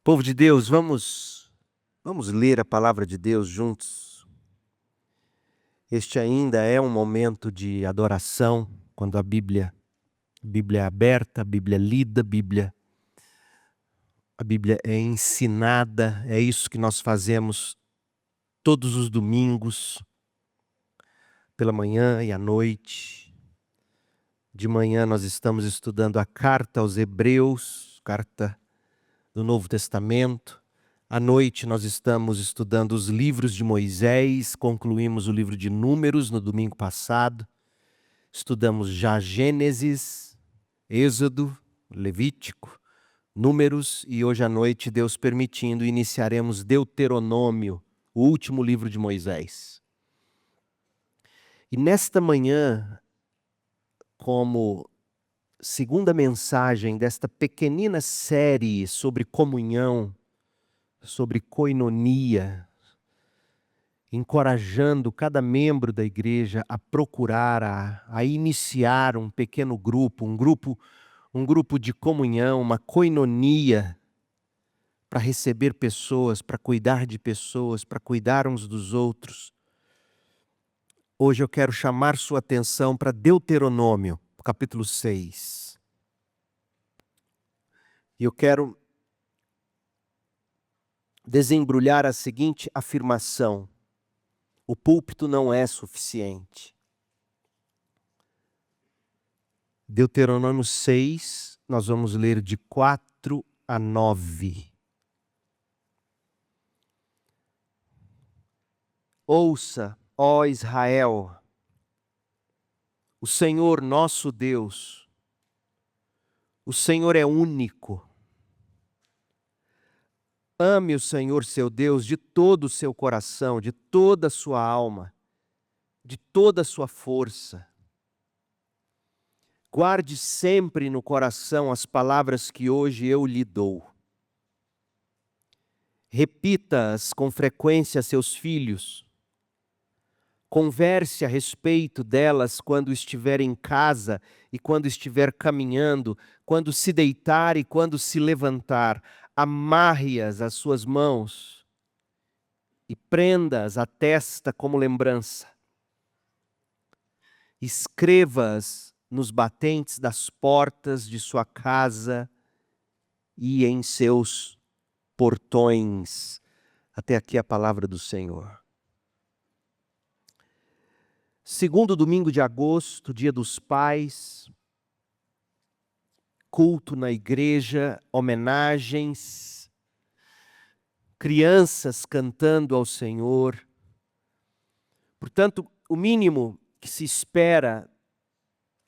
Povo de Deus, vamos ler a palavra de Deus juntos. Este ainda é um momento de adoração, quando a Bíblia é aberta, a Bíblia é lida, a Bíblia é ensinada. É isso que nós fazemos todos os domingos, pela manhã e à noite. De manhã nós estamos estudando a carta aos Hebreus, carta do Novo Testamento. À noite nós estamos estudando os livros de Moisés, concluímos o livro de Números no domingo passado. Estudamos já Gênesis, Êxodo, Levítico, Números e hoje à noite, Deus permitindo, iniciaremos Deuteronômio, o último livro de Moisés. E nesta manhã, como segunda mensagem desta pequenina série sobre comunhão, sobre coinonia, encorajando cada membro da igreja a procurar, a iniciar um pequeno grupo, um grupo de comunhão, uma coinonia, para receber pessoas, para cuidar de pessoas, para cuidar uns dos outros. Hoje eu quero chamar sua atenção para Deuteronômio, capítulo 6. E eu quero desembrulhar a seguinte afirmação: o púlpito não é suficiente. Deuteronômio 6, nós vamos ler de 4 a 9. Ouça, ó Israel, o Senhor nosso Deus, o Senhor é único. Ame o Senhor seu Deus de todo o seu coração, de toda a sua alma, de toda a sua força. Guarde sempre no coração as palavras que hoje eu lhe dou. Repita-as com frequência a seus filhos. Converse a respeito delas quando estiver em casa e quando estiver caminhando, quando se deitar e quando se levantar. Amarre-as às suas mãos e prenda-as à testa como lembrança. Escreva-as nos batentes das portas de sua casa e em seus portões. Até aqui a palavra do Senhor. Segundo domingo de agosto, dia dos pais, culto na igreja, homenagens, crianças cantando ao Senhor. Portanto, o mínimo que se espera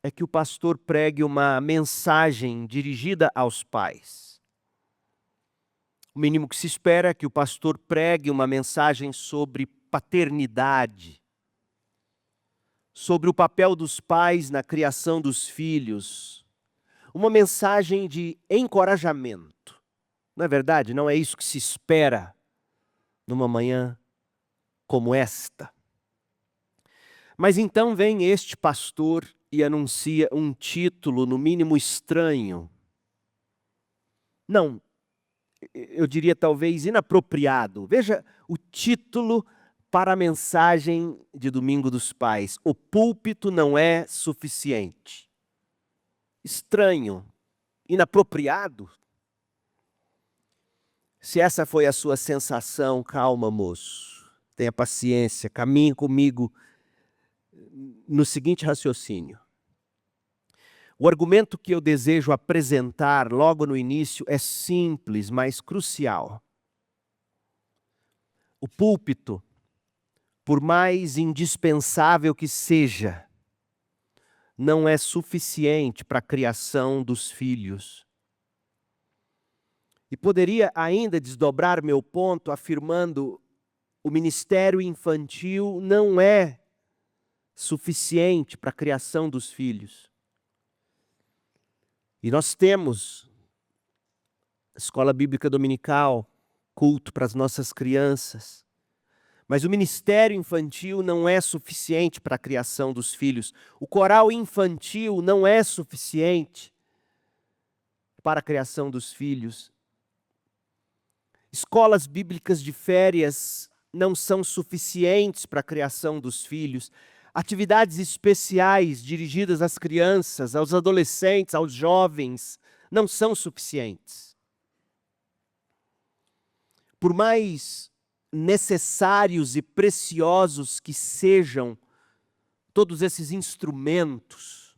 é que o pastor pregue uma mensagem dirigida aos pais. O mínimo que se espera é que o pastor pregue uma mensagem sobre paternidade, sobre o papel dos pais na criação dos filhos, uma mensagem de encorajamento. Não é verdade? Não é isso que se espera numa manhã como esta. Mas então vem este pastor e anuncia um título, no mínimo estranho. Não, eu diria talvez inapropriado. Veja o título para a mensagem de Domingo dos Pais: o púlpito não é suficiente. Estranho, inapropriado. Se essa foi a sua sensação, calma, moço. Tenha paciência, caminhe comigo no seguinte raciocínio. O argumento que eu desejo apresentar logo no início é simples, mas crucial. O púlpito, por mais indispensável que seja, não é suficiente para a criação dos filhos. E poderia ainda desdobrar meu ponto afirmando: o ministério infantil não é suficiente para a criação dos filhos. E nós temos escola bíblica dominical, culto para as nossas crianças. Mas o ministério infantil não é suficiente para a criação dos filhos. O coral infantil não é suficiente para a criação dos filhos. Escolas bíblicas de férias não são suficientes para a criação dos filhos. Atividades especiais dirigidas às crianças, aos adolescentes, aos jovens, não são suficientes. Por mais necessários e preciosos que sejam todos esses instrumentos,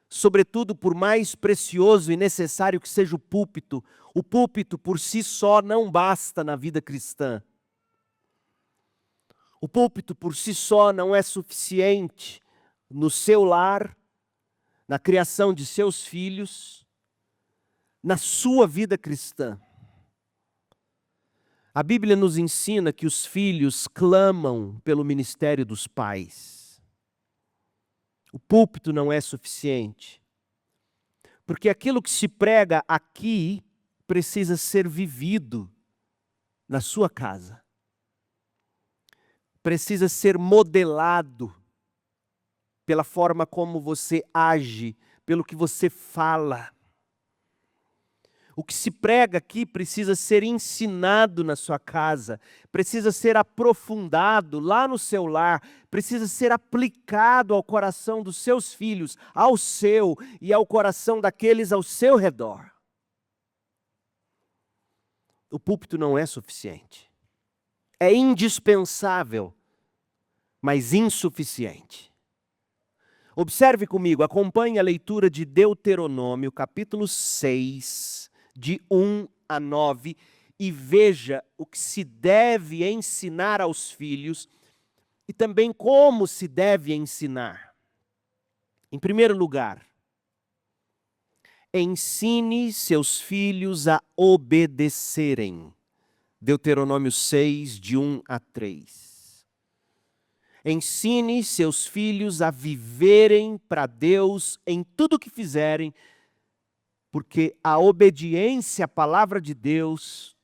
sobretudo por mais precioso e necessário que seja o púlpito por si só não basta na vida cristã. O púlpito por si só não é suficiente no seu lar, na criação de seus filhos, na sua vida cristã. A Bíblia nos ensina que os filhos clamam pelo ministério dos pais. O púlpito não é suficiente, porque aquilo que se prega aqui precisa ser vivido na sua casa. Precisa ser modelado pela forma como você age, pelo que você fala. O que se prega aqui precisa ser ensinado na sua casa, precisa ser aprofundado lá no seu lar, precisa ser aplicado ao coração dos seus filhos, ao seu e ao coração daqueles ao seu redor. O púlpito não é suficiente. É indispensável, mas insuficiente. Observe comigo, acompanhe a leitura de Deuteronômio, capítulo 6, de 1 a 9, e veja o que se deve ensinar aos filhos e também como se deve ensinar. Em primeiro lugar, ensine seus filhos a obedecerem. Deuteronômio 6, de 1 a 3. Ensine seus filhos a viverem para Deus em tudo o que fizerem, porque a obediência à palavra de Deus,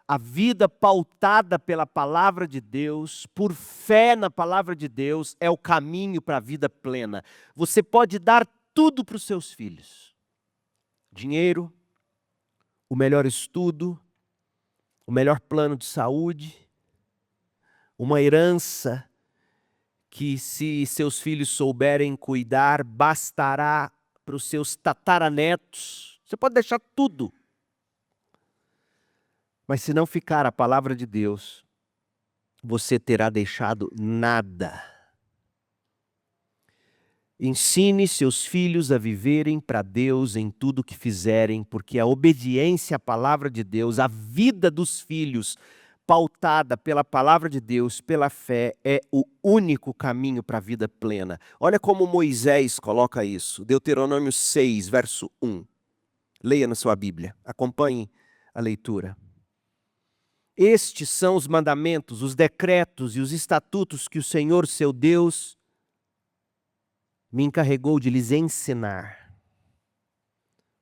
a vida pautada pela palavra de Deus, por fé na palavra de Deus, é o caminho para a vida plena. Você pode dar tudo para os seus filhos. Dinheiro, o melhor estudo, o melhor plano de saúde, uma herança que, se seus filhos souberem cuidar, bastará para os seus tataranetos. Você pode deixar tudo. Mas se não ficar a palavra de Deus, você terá deixado nada. Ensine seus filhos a viverem para Deus em tudo o que fizerem, porque a obediência à palavra de Deus, a vida dos filhos, pautada pela palavra de Deus, pela fé, é o único caminho para a vida plena. Olha como Moisés coloca isso. Deuteronômio 6, verso 1. Leia na sua Bíblia, acompanhe a leitura. Estes são os mandamentos, os decretos e os estatutos que o Senhor, seu Deus, me encarregou de lhes ensinar.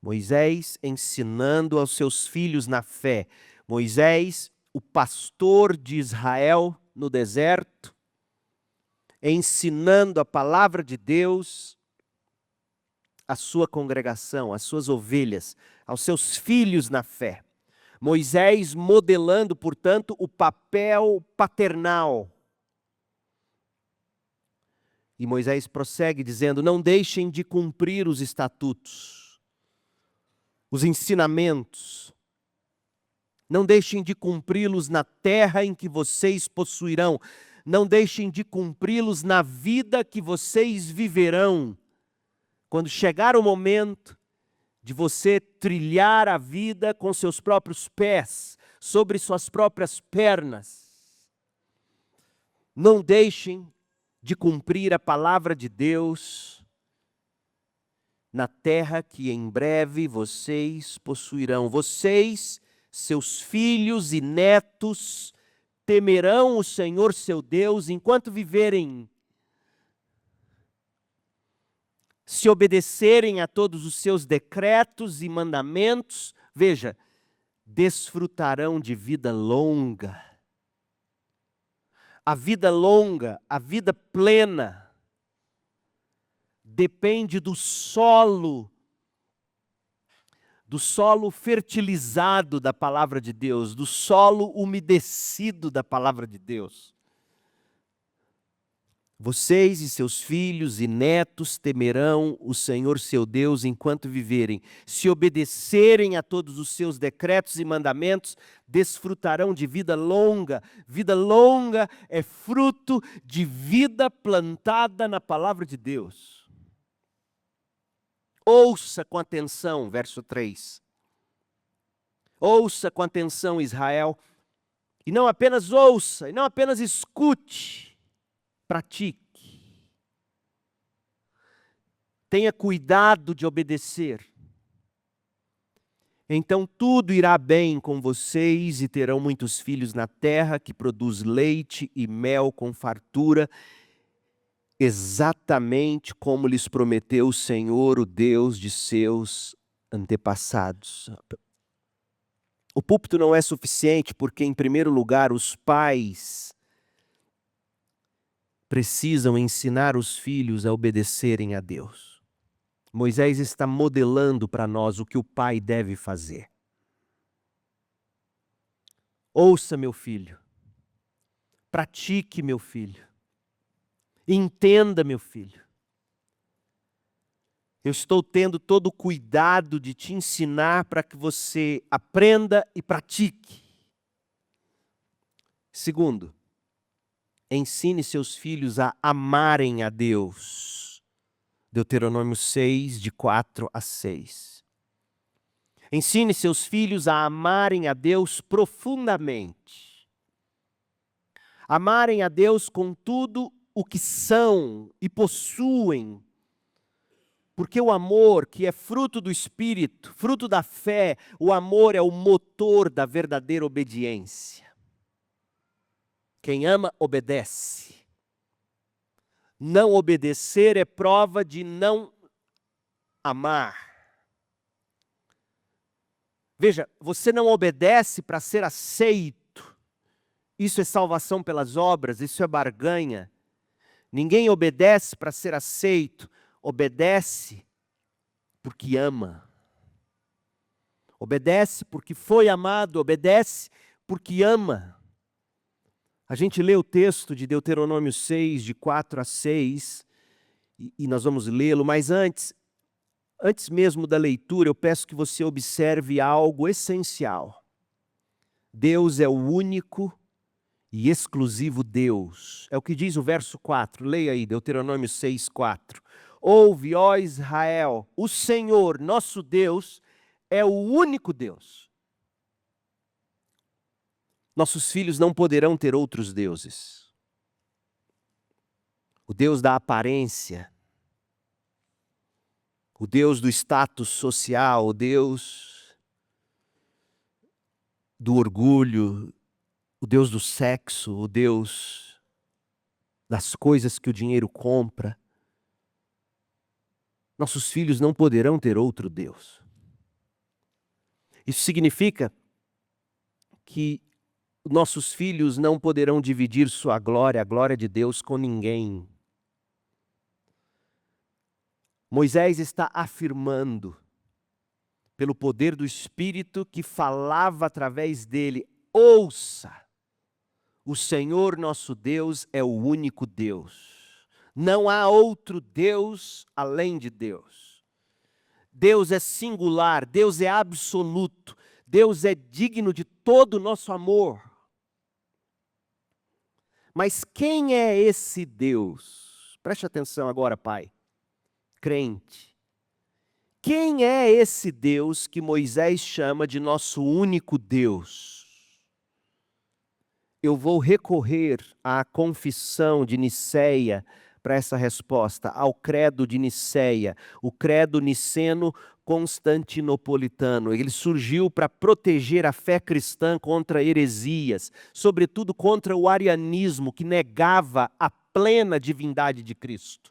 Moisés ensinando aos seus filhos na fé. Moisés, o pastor de Israel no deserto, ensinando a palavra de Deus à sua congregação, às suas ovelhas, aos seus filhos na fé. Moisés modelando, portanto, o papel paternal. E Moisés prossegue dizendo: não deixem de cumprir os estatutos, os ensinamentos. Não deixem de cumpri-los na terra em que vocês possuirão. Não deixem de cumpri-los na vida que vocês viverão. Quando chegar o momento de você trilhar a vida com seus próprios pés, sobre suas próprias pernas. Não deixem de cumprir a palavra de Deus na terra que em breve vocês possuirão. Vocês, seus filhos e netos, temerão o Senhor seu Deus enquanto viverem. Se obedecerem a todos os seus decretos e mandamentos, veja, desfrutarão de vida longa. A vida longa, a vida plena, do solo fertilizado da palavra de Deus, do solo umedecido da palavra de Deus. Vocês e seus filhos e netos temerão o Senhor seu Deus enquanto viverem. Se obedecerem a todos os seus decretos e mandamentos, desfrutarão de vida longa. Vida longa é fruto de vida plantada na palavra de Deus. Ouça com atenção, verso 3. Ouça com atenção, Israel, e não apenas ouça, e não apenas escute, pratique. Tenha cuidado de obedecer. Então tudo irá bem com vocês e terão muitos filhos na terra que produz leite e mel com fartura, exatamente como lhes prometeu o Senhor, o Deus de seus antepassados. O púlpito não é suficiente porque, em primeiro lugar, os pais precisam ensinar os filhos a obedecerem a Deus. Moisés está modelando para nós o que o pai deve fazer. Ouça, meu filho. Pratique, meu filho. Entenda, meu filho. Eu estou tendo todo o cuidado de te ensinar para que você aprenda e pratique. Segundo, ensine seus filhos a amarem a Deus. Deuteronômio 6, de 4 a 6. Ensine seus filhos a amarem a Deus profundamente. Amarem a Deus com tudo o que são e possuem. Porque o amor, que é fruto do Espírito, fruto da fé, o amor é o motor da verdadeira obediência. Quem ama, obedece. Não obedecer é prova de não amar. Veja, você não obedece para ser aceito. Isso é salvação pelas obras, isso é barganha. Ninguém obedece para ser aceito, obedece porque ama. Obedece porque foi amado, obedece porque ama. A gente lê o texto de Deuteronômio 6, de 4 a 6, e nós vamos lê-lo, mas antes mesmo da leitura, eu peço que você observe algo essencial. Deus é o único e exclusivo Deus. É o que diz o verso 4. Leia aí, Deuteronômio 6, 4. Ouve, ó Israel, o Senhor, nosso Deus, é o único Deus. Nossos filhos não poderão ter outros deuses. O Deus da aparência, o Deus do status social, o Deus do orgulho, o Deus do sexo, o Deus das coisas que o dinheiro compra. Nossos filhos não poderão ter outro Deus. Isso significa que nossos filhos não poderão dividir sua glória, a glória de Deus, com ninguém. Moisés está afirmando, pelo poder do Espírito que falava através dele, ouça, o Senhor nosso Deus é o único Deus. Não há outro Deus além de Deus. Deus é singular, Deus é absoluto, Deus é digno de todo o nosso amor. Mas quem é esse Deus? Preste atenção agora, pai. Crente. Quem é esse Deus que Moisés chama de nosso único Deus? Eu vou recorrer à confissão de Nicéia para essa resposta, ao credo de Nicéia, o credo niceno-constantinopolitano. Ele surgiu para proteger a fé cristã contra heresias, sobretudo contra o arianismo, que negava a plena divindade de Cristo.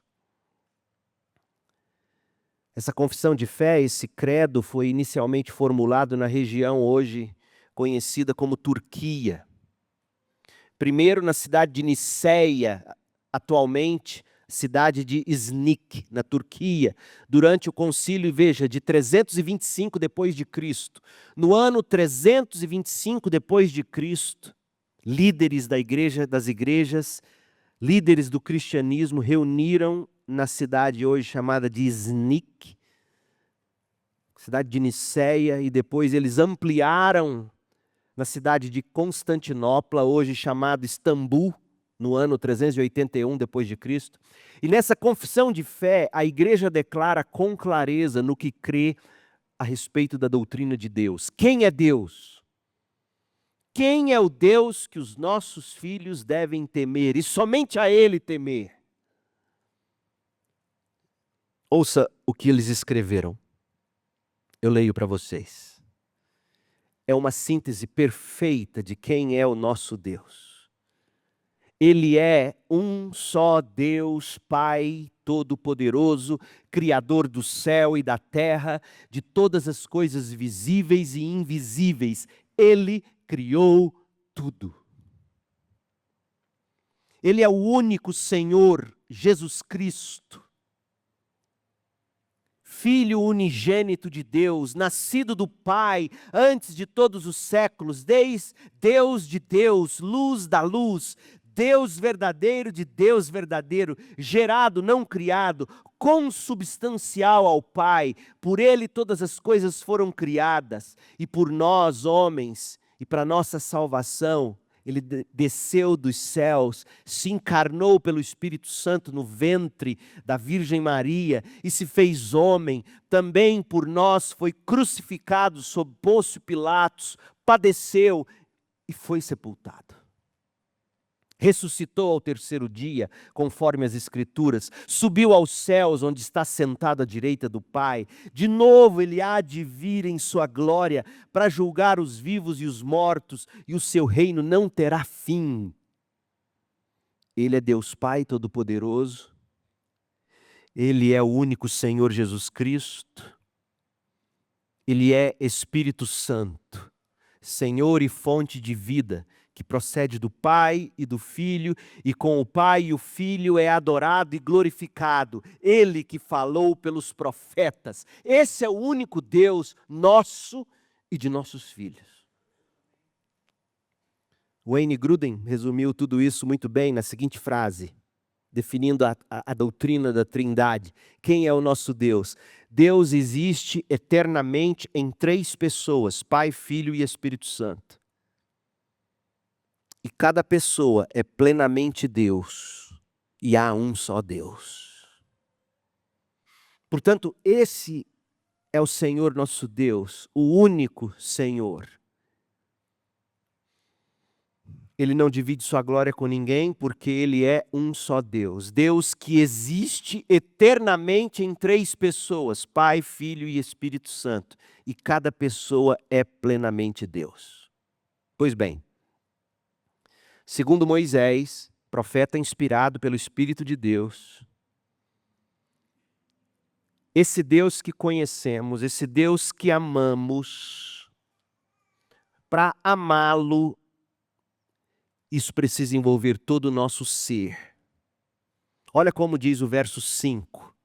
Essa confissão de fé, esse credo, foi inicialmente formulado na região hoje conhecida como Turquia. Primeiro na cidade de Nicéia, atualmente, cidade de Iznik, na Turquia, durante o concílio, veja, de 325 depois de Cristo. No ano 325 depois de Cristo, líderes das igrejas, líderes do cristianismo reuniram na cidade hoje chamada de Iznik, cidade de Niceia, e depois eles ampliaram na cidade de Constantinopla, hoje chamada Istambul, no ano 381 depois de Cristo. E nessa confissão de fé, a igreja declara com clareza no que crê a respeito da doutrina de Deus. Quem é Deus? Quem é o Deus que os nossos filhos devem temer e somente a Ele temer? Ouça o que eles escreveram. Eu leio para vocês. É uma síntese perfeita de quem é o nosso Deus. Ele é um só Deus, Pai Todo-Poderoso, Criador do céu e da terra, de todas as coisas visíveis e invisíveis. Ele criou tudo. Ele é o único Senhor, Jesus Cristo, Filho unigênito de Deus, nascido do Pai antes de todos os séculos, Deus de Deus, luz da luz, Deus verdadeiro de Deus verdadeiro, gerado, não criado, consubstancial ao Pai. Por Ele todas as coisas foram criadas, e por nós, homens, e para nossa salvação, Ele desceu dos céus, se encarnou pelo Espírito Santo no ventre da Virgem Maria e se fez homem. Também por nós foi crucificado sob Pôncio Pilatos, padeceu e foi sepultado. Ressuscitou ao terceiro dia, conforme as Escrituras, subiu aos céus, onde está sentado à direita do Pai. De novo ele há de vir em sua glória para julgar os vivos e os mortos, e o seu reino não terá fim. Ele é Deus Pai Todo-Poderoso, Ele é o único Senhor Jesus Cristo, Ele é Espírito Santo, Senhor e fonte de vida, que procede do Pai e do Filho, e com o Pai e o Filho é adorado e glorificado. Ele que falou pelos profetas. Esse é o único Deus nosso e de nossos filhos. Wayne Grudem resumiu tudo isso muito bem na seguinte frase, definindo a doutrina da Trindade. Quem é o nosso Deus? Deus existe eternamente em três pessoas, Pai, Filho e Espírito Santo. E cada pessoa é plenamente Deus, e há um só Deus. Portanto, esse é o Senhor nosso Deus, o único Senhor. Ele não divide sua glória com ninguém, porque Ele é um só Deus. Deus que existe eternamente em três pessoas, Pai, Filho e Espírito Santo. E cada pessoa é plenamente Deus. Pois bem, segundo Moisés, profeta inspirado pelo Espírito de Deus, esse Deus que conhecemos, esse Deus que amamos, para amá-lo, isso precisa envolver todo o nosso ser. Olha como diz o verso 5.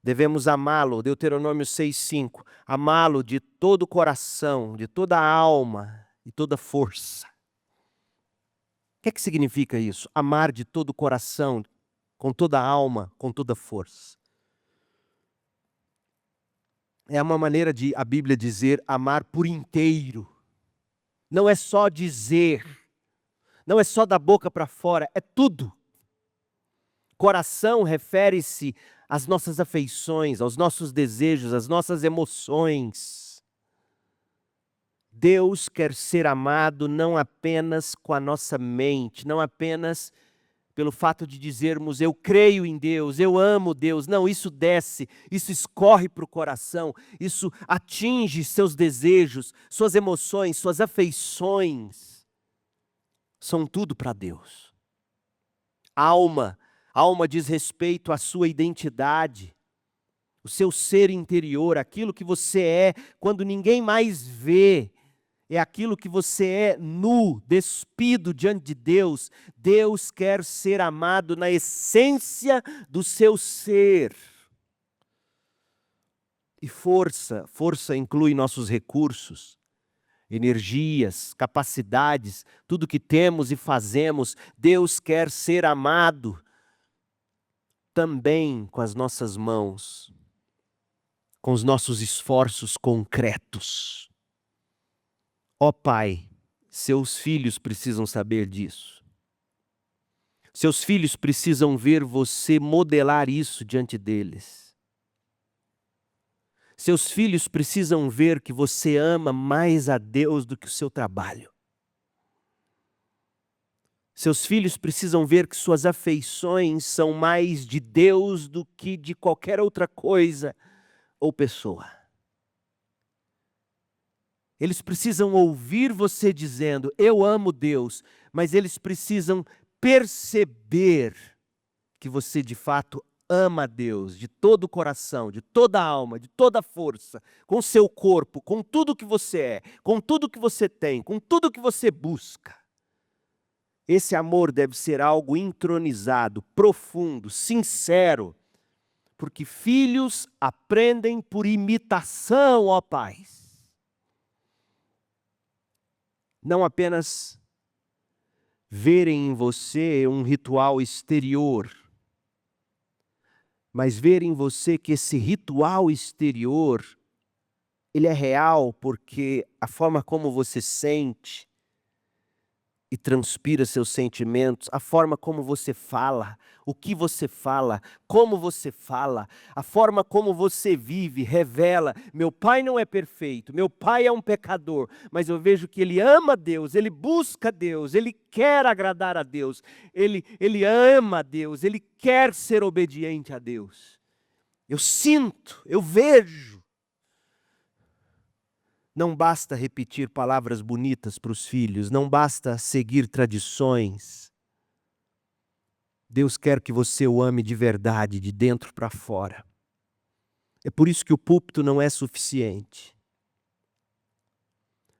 Devemos amá-lo, Deuteronômio 6:5. Amá-lo de todo o coração, de toda a alma e toda a força. O que é que significa isso? Amar de todo o coração, com toda a alma, com toda a força. É uma maneira de a Bíblia dizer amar por inteiro. Não é só dizer, não é só da boca para fora, é tudo. Coração refere-se às nossas afeições, aos nossos desejos, às nossas emoções. Deus quer ser amado não apenas com a nossa mente, não apenas pelo fato de dizermos eu creio em Deus, eu amo Deus. Não, isso desce, isso escorre para o coração, isso atinge seus desejos, suas emoções, suas afeições. São tudo para Deus. Alma diz respeito à sua identidade, o seu ser interior, aquilo que você é quando ninguém mais vê. é aquilo que você é nu, despido diante de Deus. Deus quer ser amado na essência do seu ser. E força inclui nossos recursos, energias, capacidades, tudo que temos e fazemos. Deus quer ser amado também com as nossas mãos, com os nossos esforços concretos. Ó Pai, seus filhos precisam saber disso. Seus filhos precisam ver você modelar isso diante deles. Seus filhos precisam ver que você ama mais a Deus do que o seu trabalho. Seus filhos precisam ver que suas afeições são mais de Deus do que de qualquer outra coisa ou pessoa. Eles precisam ouvir você dizendo, eu amo Deus, mas eles precisam perceber que você de fato ama a Deus de todo o coração, de toda a alma, de toda a força, com seu corpo, com tudo que você é, com tudo que você tem, com tudo que você busca. Esse amor deve ser algo entronizado, profundo, sincero, porque filhos aprendem por imitação, ó pais. Não apenas verem em você um ritual exterior, mas ver em você que esse ritual exterior, ele é real porque a forma como você sente e transpira seus sentimentos, a forma como você fala, o que você fala, como você fala, a forma como você vive, revela, meu pai não é perfeito, meu pai é um pecador, mas eu vejo que ele ama Deus, ele busca Deus, ele quer agradar a Deus, ele ama a Deus, ele quer ser obediente a Deus. Eu sinto, eu vejo. Não basta repetir palavras bonitas para os filhos, não basta seguir tradições. Deus quer que você o ame de verdade, de dentro para fora. É por isso que o púlpito não é suficiente.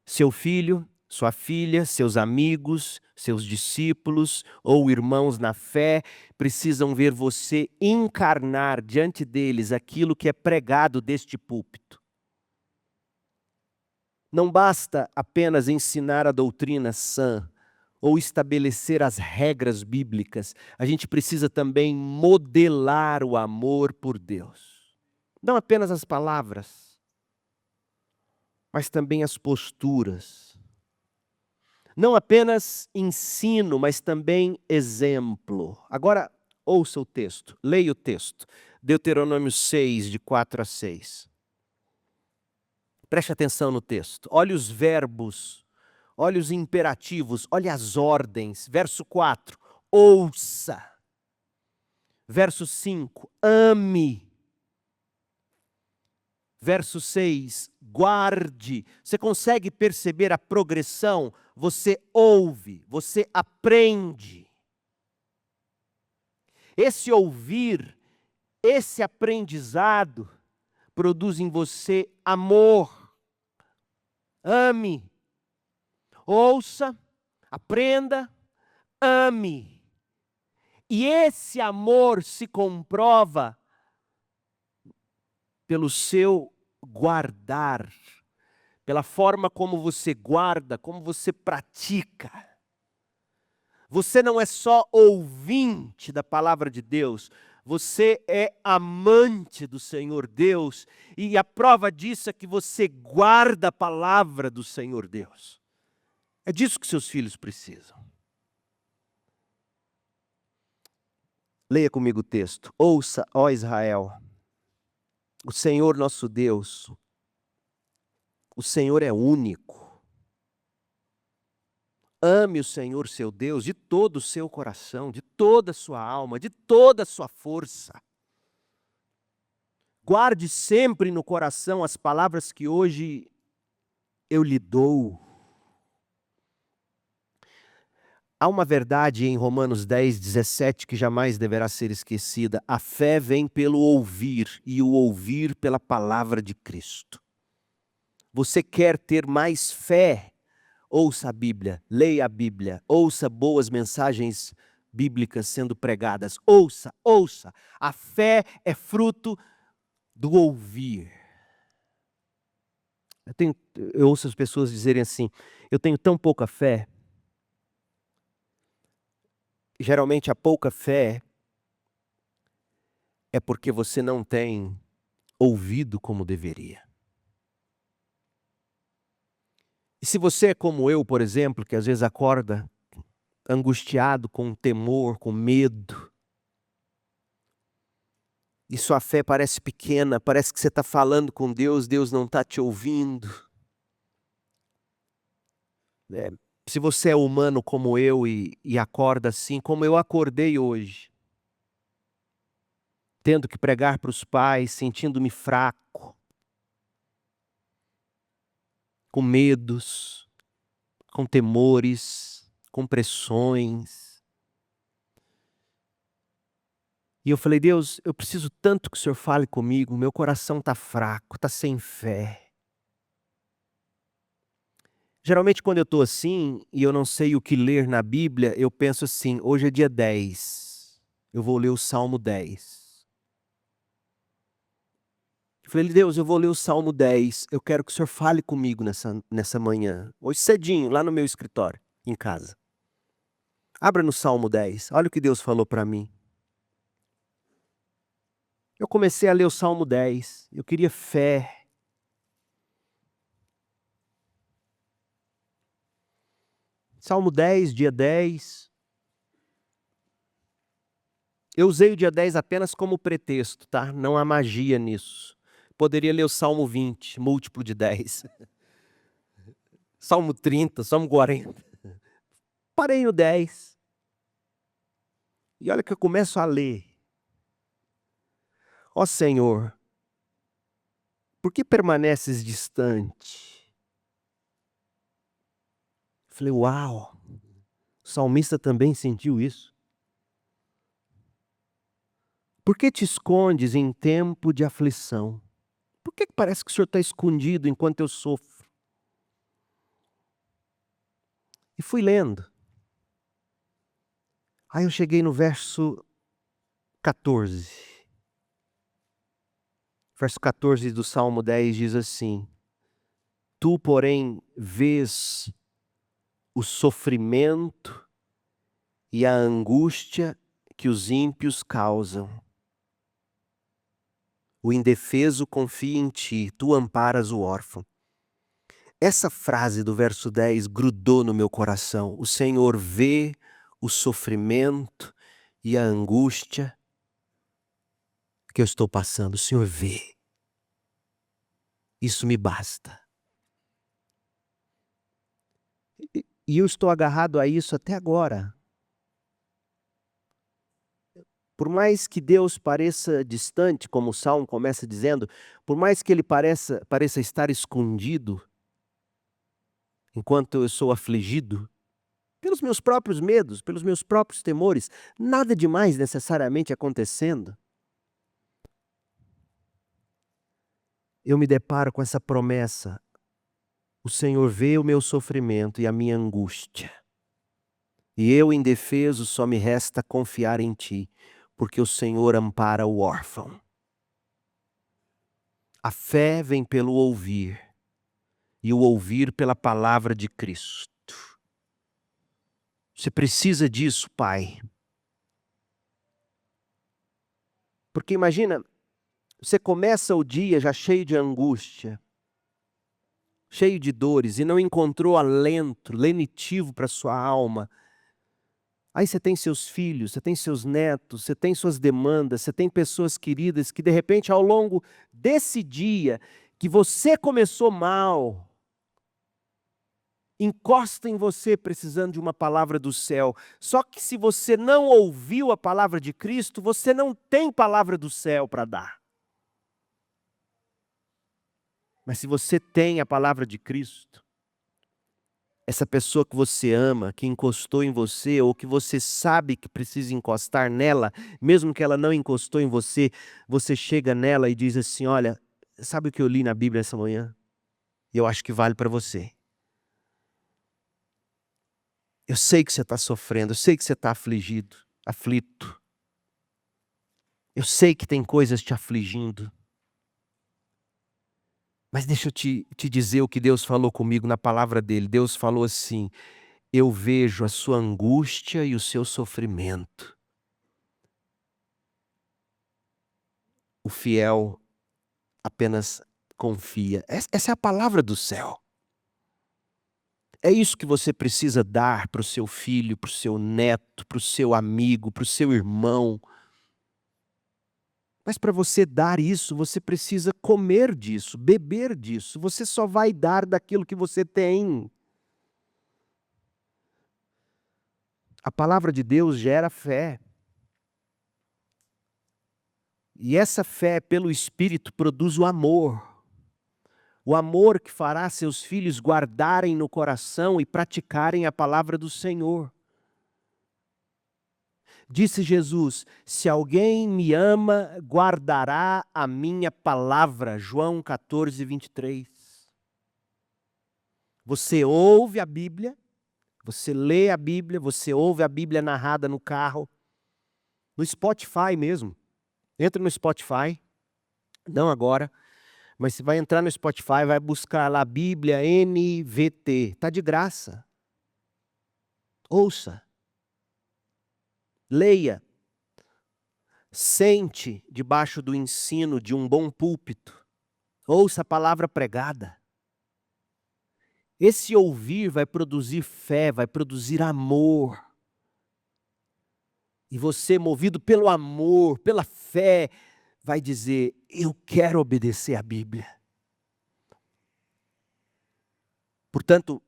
Seu filho, sua filha, seus amigos, seus discípulos ou irmãos na fé precisam ver você encarnar diante deles aquilo que é pregado deste púlpito. Não basta apenas ensinar a doutrina sã ou estabelecer as regras bíblicas. A gente precisa também modelar o amor por Deus. Não apenas as palavras, mas também as posturas. Não apenas ensino, mas também exemplo. Agora, ouça o texto, leia o texto. Deuteronômio 6, de 4 a 6. Preste atenção no texto. Olhe os verbos, olhe os imperativos, olhe as ordens. Verso 4, ouça. Verso 5, ame. Verso 6, guarde. Você consegue perceber a progressão? Você ouve, você aprende. Esse ouvir, esse aprendizado, produz em você amor. Ame, ouça, aprenda, ame. E esse amor se comprova pelo seu guardar, pela forma como você guarda, como você pratica. Você não é só ouvinte da palavra de Deus, você é amante do Senhor Deus, e a prova disso é que você guarda a palavra do Senhor Deus. É disso que seus filhos precisam. Leia comigo o texto. Ouça, ó Israel, o Senhor nosso Deus, o Senhor é único. Ame o Senhor seu Deus de todo o seu coração, de toda a sua alma, de toda a sua força. Guarde sempre no coração as palavras que hoje eu lhe dou. Há uma verdade em Romanos 10, 17 que jamais deverá ser esquecida. A fé vem pelo ouvir e o ouvir pela palavra de Cristo. Você quer ter mais fé? ouça a Bíblia, leia a Bíblia, ouça boas mensagens bíblicas sendo pregadas. Ouça, ouça. A fé é fruto do ouvir. Eu ouço as pessoas dizerem assim: eu tenho tão pouca fé. Geralmente a pouca fé é porque você não tem ouvido como deveria. E se você é como eu, por exemplo, que às vezes acorda angustiado, com temor, com medo, e sua fé parece pequena, parece que você está falando com Deus, Deus não está te ouvindo. Se você é humano como eu e acorda assim, como eu acordei hoje, tendo que pregar para os pais, sentindo-me fraco, com medos, com temores, com pressões. E eu falei: Deus, eu preciso tanto que o Senhor fale comigo, meu coração está fraco, está sem fé. Geralmente quando eu estou assim e eu não sei o que ler na Bíblia, eu penso assim: hoje é dia 10, eu vou ler o Salmo 10. Eu falei: Deus, eu vou ler o Salmo 10, eu quero que o Senhor fale comigo nessa manhã, hoje cedinho, lá no meu escritório, em casa. Abra no Salmo 10, olha o que Deus falou para mim. Eu comecei a ler o Salmo 10, eu queria fé. Salmo 10, dia 10. Eu usei o dia 10 apenas como pretexto, tá? Não há magia nisso. Poderia ler o Salmo 20, múltiplo de 10. Salmo 30, Salmo 40. Parei no 10. E olha que eu começo a ler. Ó Senhor, por que permaneces distante? Falei: uau, o salmista também sentiu isso. Por que te escondes em tempo de aflição? Por que parece que o Senhor está escondido enquanto eu sofro? E fui lendo. Aí eu cheguei no verso 14. Verso 14 do Salmo 10 diz assim: Tu, porém, vês o sofrimento e a angústia que os ímpios causam. O indefeso confia em ti, tu amparas o órfão. Essa frase do verso 10 grudou no meu coração. O Senhor vê o sofrimento e a angústia que eu estou passando. O Senhor vê. Isso me basta. E eu estou agarrado a isso até agora. Por mais que Deus pareça distante, como o Salmo começa dizendo, por mais que Ele pareça estar escondido, enquanto eu sou afligido, pelos meus próprios medos, pelos meus próprios temores, nada demais necessariamente acontecendo, eu me deparo com essa promessa: o Senhor vê o meu sofrimento e a minha angústia. E eu, indefeso, só me resta confiar em Ti, porque o Senhor ampara o órfão. A fé vem pelo ouvir, e o ouvir pela palavra de Cristo. Você precisa disso, Pai. Porque imagina, você começa o dia já cheio de angústia, cheio de dores, e não encontrou alento, lenitivo para sua alma. Aí você tem seus filhos, você tem seus netos, você tem suas demandas, você tem pessoas queridas que de repente ao longo desse dia que você começou mal, encosta em você precisando de uma palavra do céu. Só que se você não ouviu a palavra de Cristo, você não tem palavra do céu para dar. Mas se você tem a palavra de Cristo, essa pessoa que você ama, que encostou em você, ou que você sabe que precisa encostar nela, mesmo que ela não encostou em você, você chega nela e diz assim: olha, sabe o que eu li na Bíblia essa manhã? E eu acho que vale para você. Eu sei que você está sofrendo, eu sei que você está afligido, aflito. Eu sei que tem coisas te afligindo. Mas deixa eu te dizer o que Deus falou comigo na palavra dele. Deus falou assim: eu vejo a sua angústia e o seu sofrimento. O fiel apenas confia. Essa é a palavra do céu. É isso que você precisa dar para o seu filho, para o seu neto, para o seu amigo, para o seu irmão. Mas para você dar isso, você precisa comer disso, beber disso. Você só vai dar daquilo que você tem. A palavra de Deus gera fé. E essa fé pelo Espírito produz o amor. O amor que fará seus filhos guardarem no coração e praticarem a palavra do Senhor. Disse Jesus: se alguém me ama, guardará a minha palavra. João 14, 23. Você ouve a Bíblia, você lê a Bíblia, você ouve a Bíblia narrada no carro, no Spotify mesmo. Entra no Spotify, não agora, mas você vai entrar no Spotify, vai buscar lá Bíblia NVT, está de graça. Ouça, leia, sente debaixo do ensino de um bom púlpito, ouça a palavra pregada. Esse ouvir vai produzir fé, vai produzir amor. E você, movido pelo amor, pela fé, vai dizer: eu quero obedecer à Bíblia. Portanto,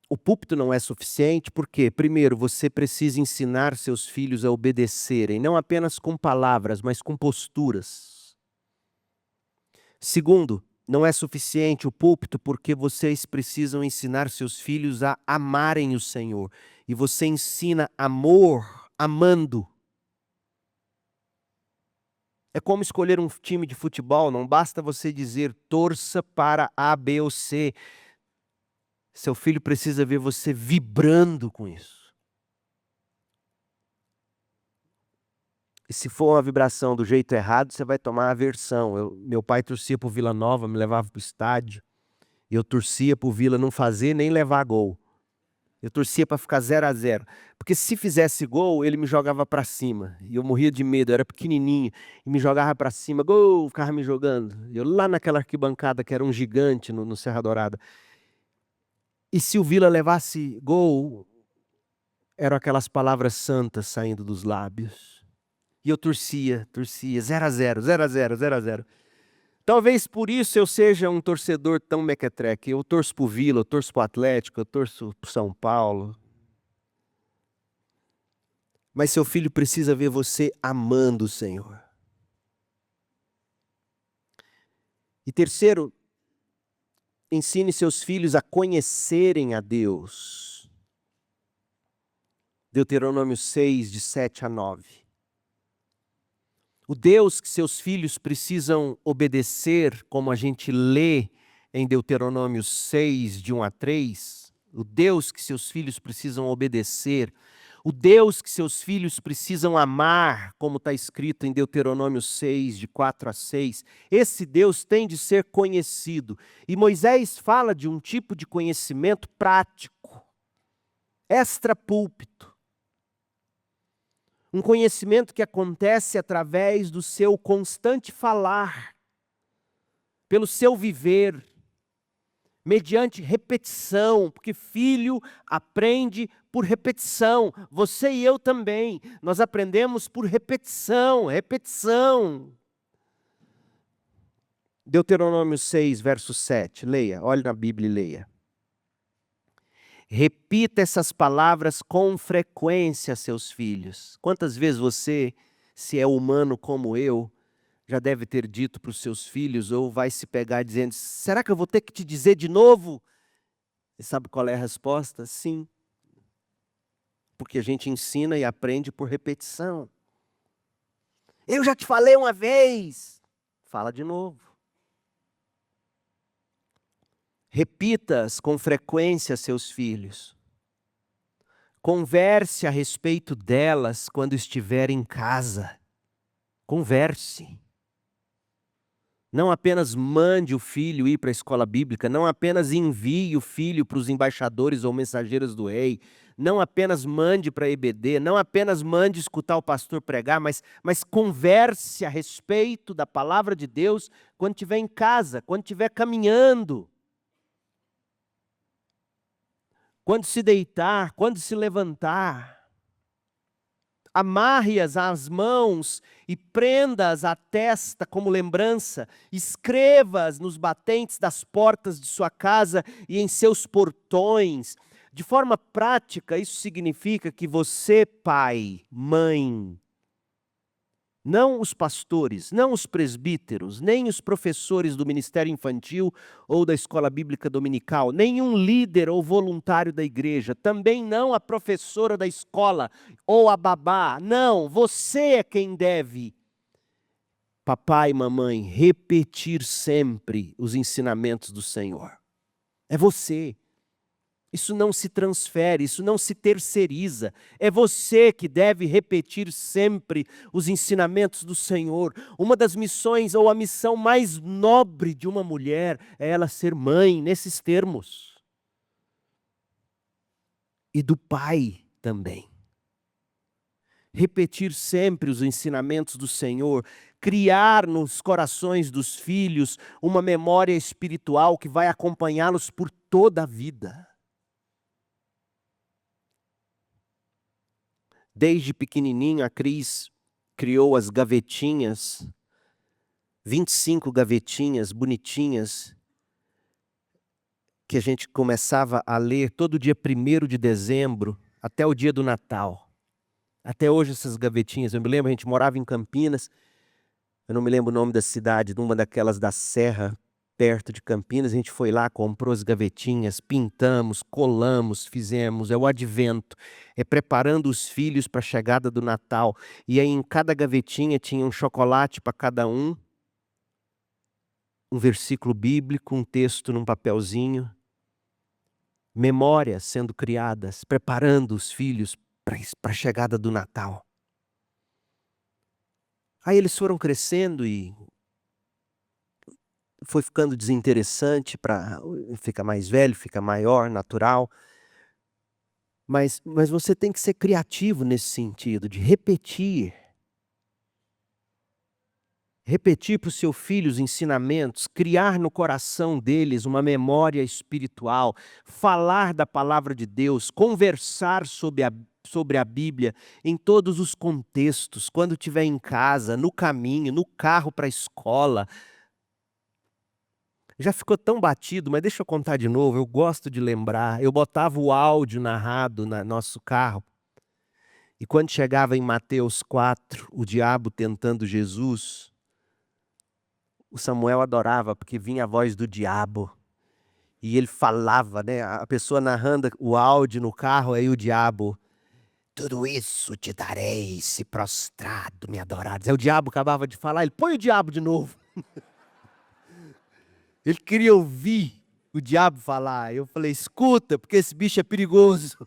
o púlpito não é suficiente porque, primeiro, você precisa ensinar seus filhos a obedecerem, não apenas com palavras, mas com posturas. Segundo, não é suficiente o púlpito porque vocês precisam ensinar seus filhos a amarem o Senhor. E você ensina amor amando. É como escolher um time de futebol, não basta você dizer torça para A, B ou C. Seu filho precisa ver você vibrando com isso. E se for uma vibração do jeito errado, você vai tomar aversão. Meu pai torcia por Vila Nova, me levava para o estádio. E eu torcia por Vila não fazer nem levar gol. Eu torcia para ficar 0-0. Porque se fizesse gol, ele me jogava para cima. E eu morria de medo, eu era pequenininho. E me jogava para cima, gol, ficava me jogando. Eu lá naquela arquibancada que era um gigante no Serra Dourada. E se o Vila levasse gol, eram aquelas palavras santas saindo dos lábios. E eu torcia, 0-0, 0-0, 0-0. Talvez por isso eu seja um torcedor tão mequetrefe. Eu torço pro Vila, eu torço pro Atlético, eu torço pro São Paulo. Mas seu filho precisa ver você amando o Senhor. E terceiro, ensine seus filhos a conhecerem a Deus. Deuteronômio 6, de 7 a 9. O Deus que seus filhos precisam obedecer, como a gente lê em Deuteronômio 6, de 1 a 3, o Deus que seus filhos precisam obedecer, o Deus que seus filhos precisam amar, como está escrito em Deuteronômio 6, de 4 a 6, esse Deus tem de ser conhecido. E Moisés fala de um tipo de conhecimento prático, extra-púlpito. Um conhecimento que acontece através do seu constante falar, pelo seu viver, mediante repetição, porque filho aprende por repetição. Você e eu também, nós aprendemos por repetição, repetição. Deuteronômio 6, verso 7, leia, olhe na Bíblia e leia. Repita essas palavras com frequência a seus filhos. Quantas vezes você, se é humano como eu, já deve ter dito para os seus filhos, ou vai se pegar dizendo: será que eu vou ter que te dizer de novo? E sabe qual é a resposta? Sim. Porque a gente ensina e aprende por repetição. Eu já te falei uma vez. Fala de novo. Repita-as com frequência a seus filhos. Converse a respeito delas quando estiver em casa. Converse. Não apenas mande o filho ir para a escola bíblica, não apenas envie o filho para os embaixadores ou mensageiros do rei, não apenas mande para a EBD, não apenas mande escutar o pastor pregar, mas converse a respeito da palavra de Deus quando estiver em casa, quando estiver caminhando, quando se deitar, quando se levantar. Amarre-as às mãos e prenda-as à testa como lembrança. Escreva-as nos batentes das portas de sua casa e em seus portões. De forma prática, isso significa que você, pai, mãe, não os pastores, não os presbíteros, nem os professores do ministério infantil ou da escola bíblica dominical, nenhum líder ou voluntário da igreja, também não a professora da escola ou a babá. Não, você é quem deve, papai e mamãe, repetir sempre os ensinamentos do Senhor. É você. Isso não se transfere, isso não se terceiriza. É você que deve repetir sempre os ensinamentos do Senhor. Uma das missões, ou a missão mais nobre de uma mulher, é ela ser mãe, nesses termos. E do pai também. Repetir sempre os ensinamentos do Senhor, criar nos corações dos filhos uma memória espiritual que vai acompanhá-los por toda a vida. Desde pequenininho, a Cris criou as gavetinhas, 25 gavetinhas bonitinhas, que a gente começava a ler todo dia 1º de dezembro, até o dia do Natal. Até hoje essas gavetinhas, eu me lembro, a gente morava em Campinas, eu não me lembro o nome da cidade, numa daquelas da Serra, perto de Campinas, a gente foi lá, comprou as gavetinhas, pintamos, colamos, fizemos, é o advento, é preparando os filhos para a chegada do Natal. E aí em cada gavetinha tinha um chocolate para cada um versículo bíblico, um texto num papelzinho, memórias sendo criadas, preparando os filhos para a chegada do Natal. Aí eles foram crescendo e foi ficando desinteressante para ficar mais velho, ficar maior, natural. Mas você tem que ser criativo nesse sentido, de repetir. Repetir para o seu filho os ensinamentos, criar no coração deles uma memória espiritual, falar da palavra de Deus, conversar sobre a Bíblia em todos os contextos, quando estiver em casa, no caminho, no carro para a escola. Já ficou tão batido, mas deixa eu contar de novo, eu gosto de lembrar. Eu botava o áudio narrado no nosso carro, e quando chegava em Mateus 4, o diabo tentando Jesus, o Samuel adorava, porque vinha a voz do diabo, e ele falava, né? A pessoa narrando o áudio no carro, aí o diabo: tudo isso te darei, se prostrado me adorares. Aí o diabo acabava de falar, ele põe o diabo de novo. Ele queria ouvir o diabo falar. Eu falei, escuta, porque esse bicho é perigoso.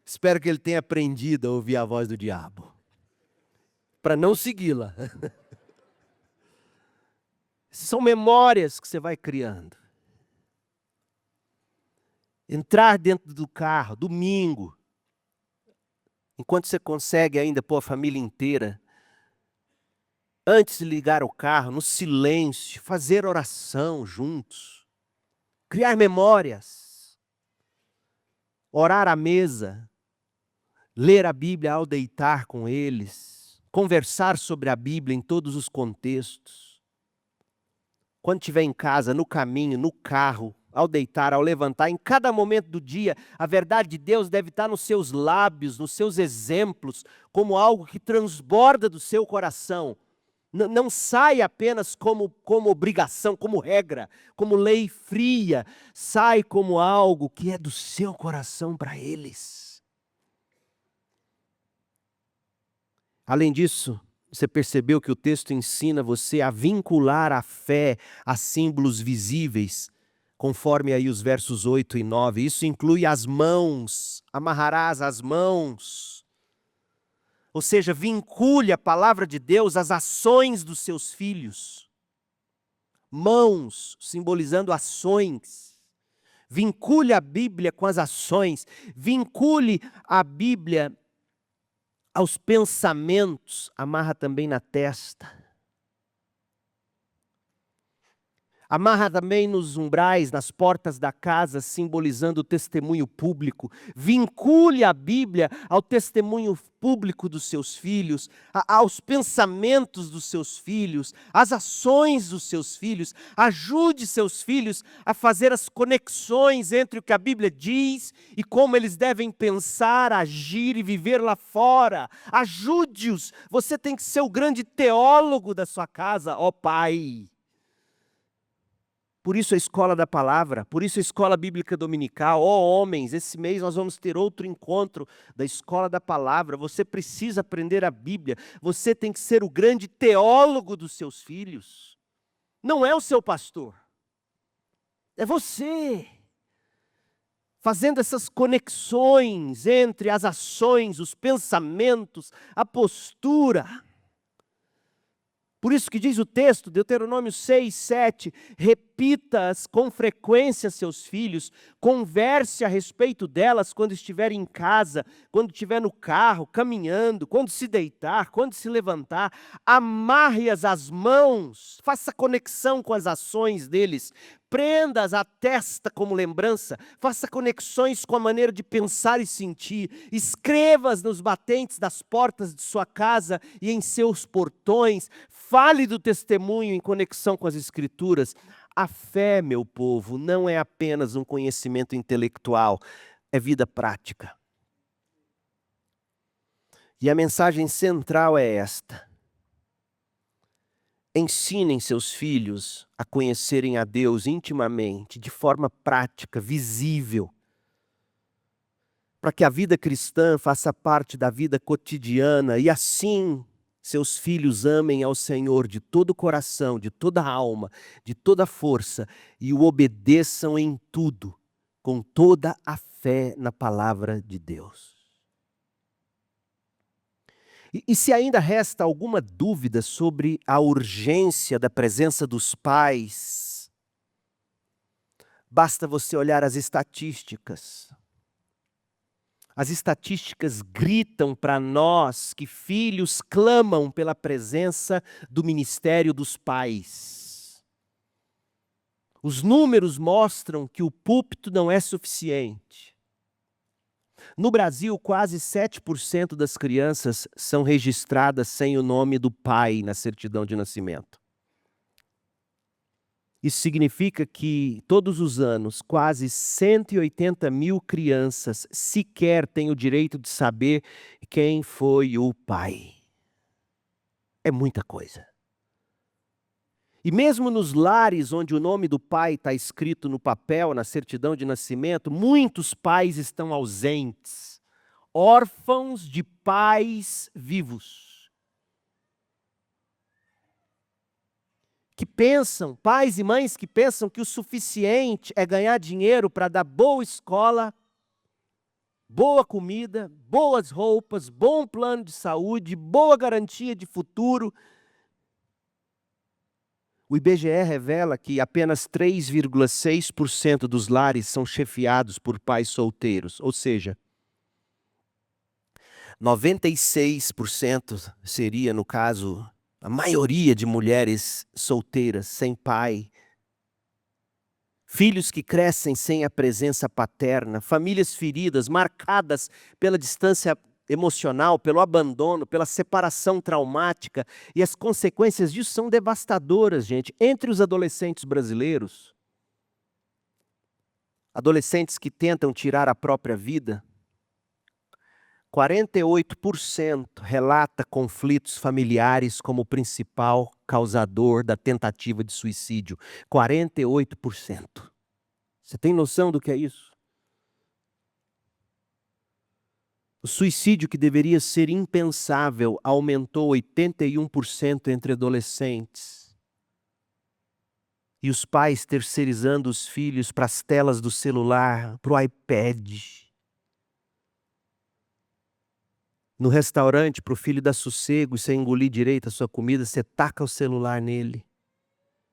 Espero que ele tenha aprendido a ouvir a voz do diabo, para não segui-la. São memórias que você vai criando. Entrar dentro do carro, domingo, enquanto você consegue ainda pôr a família inteira, antes de ligar o carro, no silêncio, fazer oração juntos, criar memórias, orar à mesa, ler a Bíblia ao deitar com eles, conversar sobre a Bíblia em todos os contextos. Quando estiver em casa, no caminho, no carro, ao deitar, ao levantar, em cada momento do dia, a verdade de Deus deve estar nos seus lábios, nos seus exemplos, como algo que transborda do seu coração. Não sai apenas como obrigação, como regra, como lei fria. Sai como algo que é do seu coração para eles. Além disso, você percebeu que o texto ensina você a vincular a fé a símbolos visíveis, conforme aí os versos 8 e 9. Isso inclui as mãos, amarrarás as mãos. Ou seja, vincule a palavra de Deus às ações dos seus filhos. Mãos, simbolizando ações. Vincule a Bíblia com as ações. Vincule a Bíblia aos pensamentos. Amarra também na testa. Amarra também nos umbrais, nas portas da casa, simbolizando o testemunho público. Vincule a Bíblia ao testemunho público dos seus filhos, aos pensamentos dos seus filhos, às ações dos seus filhos. Ajude seus filhos a fazer as conexões entre o que a Bíblia diz e como eles devem pensar, agir e viver lá fora. Ajude-os. Você tem que ser o grande teólogo da sua casa, ó pai. Por isso a escola da palavra, por isso a escola bíblica dominical. Ó homens, esse mês nós vamos ter outro encontro da escola da palavra. Você precisa aprender a Bíblia. Você tem que ser o grande teólogo dos seus filhos. Não é o seu pastor. É você. Fazendo essas conexões entre as ações, os pensamentos, a postura. Por isso que diz o texto, Deuteronômio 6, 7, repita-as com frequência a seus filhos, converse a respeito delas quando estiver em casa, quando estiver no carro, caminhando, quando se deitar, quando se levantar, amarre-as às mãos, faça conexão com as ações deles, prenda-as à testa como lembrança, faça conexões com a maneira de pensar e sentir, escreva-as nos batentes das portas de sua casa e em seus portões, fale do testemunho em conexão com as Escrituras. A fé, meu povo, não é apenas um conhecimento intelectual, é vida prática. E a mensagem central é esta: ensinem seus filhos a conhecerem a Deus intimamente, de forma prática, visível, para que a vida cristã faça parte da vida cotidiana e assim seus filhos amem ao Senhor de todo o coração, de toda a alma, de toda a força e o obedeçam em tudo, com toda a fé na palavra de Deus. E se ainda resta alguma dúvida sobre a urgência da presença dos pais, basta você olhar as estatísticas. As estatísticas gritam para nós que filhos clamam pela presença do ministério dos pais. Os números mostram que o púlpito não é suficiente. No Brasil, quase 7% das crianças são registradas sem o nome do pai na certidão de nascimento. Isso significa que, todos os anos, quase 180 mil crianças sequer têm o direito de saber quem foi o pai. É muita coisa. E mesmo nos lares onde o nome do pai está escrito no papel, na certidão de nascimento, muitos pais estão ausentes, órfãos de pais vivos. Que pensam, pais e mães que pensam que o suficiente é ganhar dinheiro para dar boa escola, boa comida, boas roupas, bom plano de saúde, boa garantia de futuro. O IBGE revela que apenas 3,6% dos lares são chefiados por pais solteiros, ou seja, 96% seria, no caso, a maioria de mulheres solteiras, sem pai. Filhos que crescem sem a presença paterna, famílias feridas, marcadas pela distância emocional, pelo abandono, pela separação traumática, e as consequências disso são devastadoras, gente. Entre os adolescentes brasileiros, adolescentes que tentam tirar a própria vida, 48% relata conflitos familiares como o principal causador da tentativa de suicídio. 48%. Você tem noção do que é isso? O suicídio, que deveria ser impensável, aumentou 81% entre adolescentes. E os pais terceirizando os filhos para as telas do celular, para o iPad. No restaurante, para o filho dar sossego e você engolir direito a sua comida, você taca o celular nele.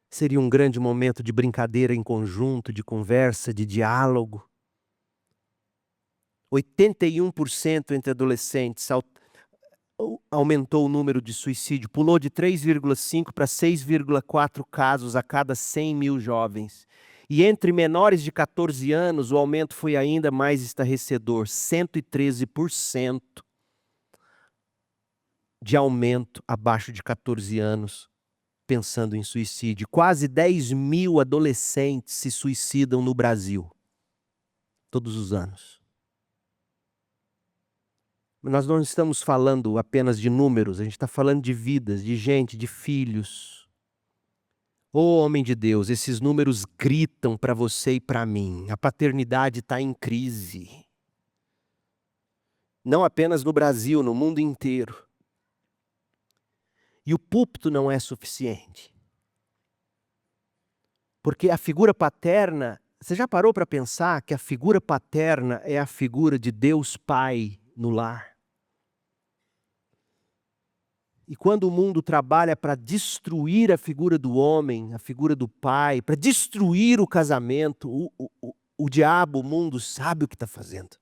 Seria um grande momento de brincadeira em conjunto, de conversa, de diálogo. 81% entre adolescentes aumentou o número de suicídio, pulou de 3,5 para 6,4 casos a cada 100 mil jovens. E entre menores de 14 anos, o aumento foi ainda mais estarrecedor, 113% de aumento abaixo de 14 anos, pensando em suicídio. Quase 10 mil adolescentes se suicidam no Brasil, todos os anos. Nós não estamos falando apenas de números, a gente está falando de vidas, de gente, de filhos. Ô homem de Deus, esses números gritam para você e para mim. A paternidade está em crise. Não apenas no Brasil, no mundo inteiro. E o púlpito não é suficiente. Porque a figura paterna, você já parou para pensar que a figura paterna é a figura de Deus Pai no lar? E quando o mundo trabalha para destruir a figura do homem, a figura do pai, para destruir o casamento, o diabo, o mundo, sabe o que está fazendo.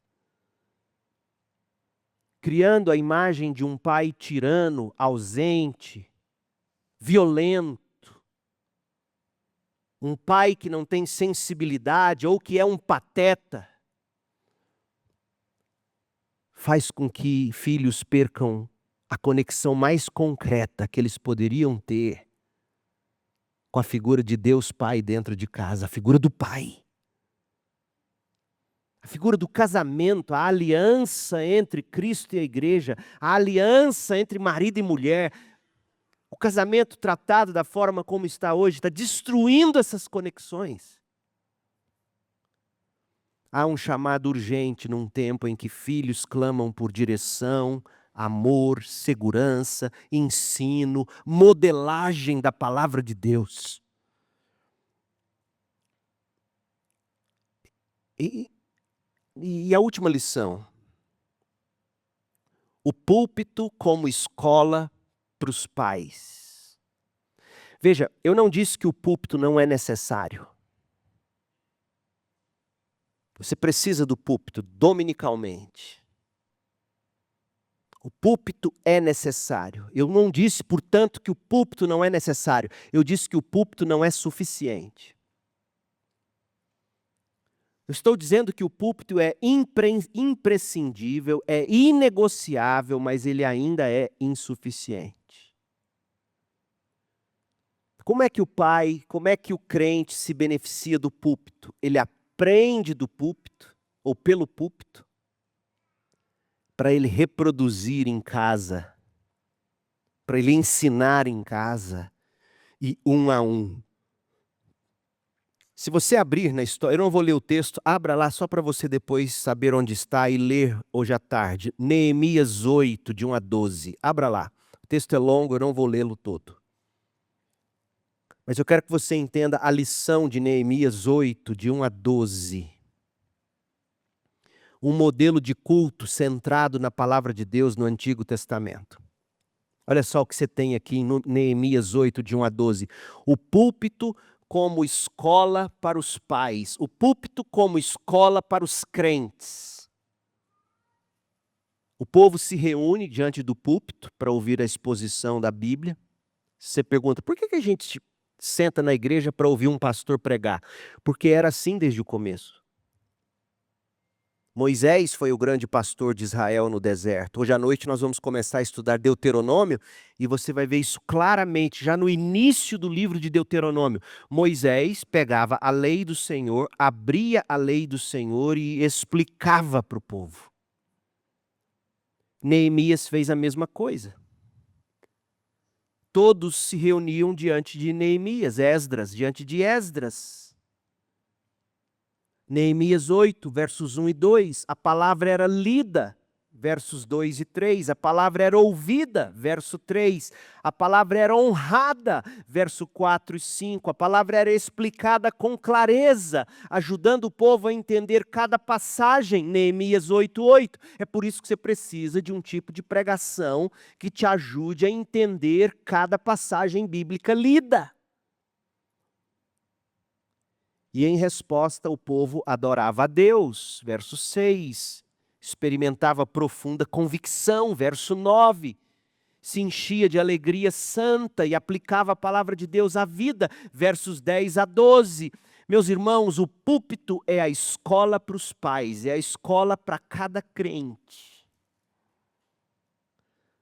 Criando a imagem de um pai tirano, ausente, violento. Um pai que não tem sensibilidade ou que é um pateta. Faz com que filhos percam a conexão mais concreta que eles poderiam ter com a figura de Deus Pai dentro de casa, a figura do pai. A figura do casamento, a aliança entre Cristo e a igreja, a aliança entre marido e mulher. O casamento tratado da forma como está hoje está destruindo essas conexões. Há um chamado urgente num tempo em que filhos clamam por direção, amor, segurança, ensino, modelagem da palavra de Deus. E a última lição. O púlpito como escola para os pais. Veja, eu não disse que o púlpito não é necessário. Você precisa do púlpito dominicalmente. O púlpito é necessário. Eu não disse, portanto, que o púlpito não é necessário. Eu disse que o púlpito não é suficiente. Eu estou dizendo que o púlpito é imprescindível, é inegociável, mas ele ainda é insuficiente. Como é que o pai, como é que o crente se beneficia do púlpito? Ele aprende do púlpito, ou pelo púlpito, para ele reproduzir em casa, para ele ensinar em casa, e um a um. Se você abrir na história, eu não vou ler o texto, abra lá só para você depois saber onde está e ler hoje à tarde. Neemias 8, de 1 a 12. Abra lá. O texto é longo, eu não vou lê-lo todo. Mas eu quero que você entenda a lição de Neemias 8, de 1 a 12. Um modelo de culto centrado na palavra de Deus no Antigo Testamento. Olha só o que você tem aqui em Neemias 8, de 1 a 12. O púlpito como escola para os pais. O púlpito como escola para os crentes. O povo se reúne diante do púlpito para ouvir a exposição da Bíblia. Você pergunta, por que a gente senta na igreja para ouvir um pastor pregar? Porque era assim desde o começo. Moisés foi o grande pastor de Israel no deserto. Hoje à noite nós vamos começar a estudar Deuteronômio e você vai ver isso claramente já no início do livro de Deuteronômio. Moisés pegava a lei do Senhor, abria a lei do Senhor e explicava para o povo. Neemias fez a mesma coisa. Todos se reuniam diante de Neemias, diante de Esdras. Neemias 8, versos 1 e 2, a palavra era lida. versos 2 e 3. A palavra era ouvida, verso 3. A palavra era honrada, verso 4 e 5. A palavra era explicada com clareza, ajudando o povo a entender cada passagem, Neemias 8:8. É por isso que você precisa de um tipo de pregação que te ajude a entender cada passagem bíblica lida. E em resposta, o povo adorava a Deus, verso 6. Experimentava profunda convicção, verso 9. Se enchia de alegria santa e aplicava a palavra de Deus à vida, versos 10 a 12. Meus irmãos, o púlpito é a escola para os pais, é a escola para cada crente.